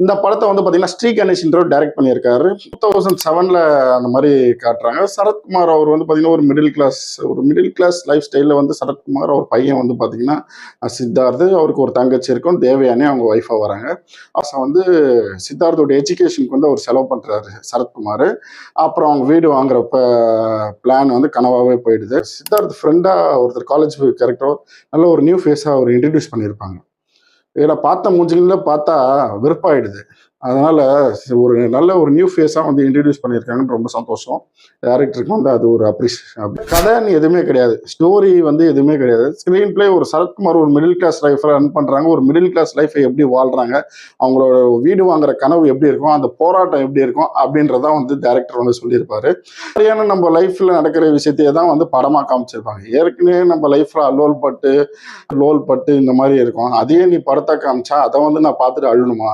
இந்த படத்தை வந்து பார்த்தீங்கன்னா ஸ்ரீ கணேஷ்ன்றவர் டைரக்ட் பண்ணியிருக்காரு. 2007ல அந்த மாதிரி காட்டுறாங்க. சரத்குமார் அவர் வந்து பார்த்தீங்கன்னா ஒரு மிடில் கிளாஸ் லைஃப் ஸ்டைலில் வந்து சரத்குமார் அவர் பையன் வந்து பார்த்தீங்கன்னா சித்தார்த்து, அவருக்கு ஒரு தங்கச்சி இருக்கும், தேவயானி அவங்க ஒய்ஃபாக வராங்க. வந்து சித்தார்த்தோட எஜுகேஷனுக்கு வந்து அவர் செலவு பண்ணுறாரு சரத்குமார். அப்புறம் அவங்க வீடு வாங்குறப்ப பிளான் வந்து கனவாகவே போயிடுது. சித்தார்த் ஃப்ரெண்டாக ஒருத்தர் காலேஜ் கேரக்டர் நல்ல ஒரு நியூ ஃபேஸாக அவர் இன்ட்ரடியூஸ் பண்ணியிருப்பாங்க. இதில் பார்த்த மூஞ்சிகளில் பார்த்தா வெறுப்பாயிடுது. அதனால நல்ல ஒரு நியூ ஃபேஸாக வந்து இன்ட்ரடியூஸ் பண்ணியிருக்காங்கன்னு ரொம்ப சந்தோஷம். டேரக்டருக்கு வந்து அது ஒரு அப்ரிஷியேஷன். கதைன்னு எதுவுமே கிடையாது, ஸ்டோரி வந்து எதுவுமே கிடையாது. ஸ்க்ரீன் பிளே ஒரு சரத்குமார் ஒரு மிடில் கிளாஸ் லைஃப்பை ரன் பண்ணுறாங்க. ஒரு மிடில் கிளாஸ் லைஃப்பை எப்படி வாழ்கிறாங்க, அவங்களோட வீடு வாங்குற கனவு எப்படி இருக்கும், அந்த போராட்டம் எப்படி இருக்கும் அப்படின்றதான் வந்து டேரக்டர் வந்து சொல்லியிருப்பாரு. சரியான நம்ம லைஃப்பில் நடக்கிற விஷயத்தையே தான் வந்து படமாக காமிச்சிருப்பாங்க. ஏற்கனவே நம்ம லைஃப்பில் லோல் பட்டு இந்த மாதிரி இருக்கும். அதையே நீ படத்தை காமிச்சா அதை வந்து நான் பார்த்துட்டு அழுணுமா?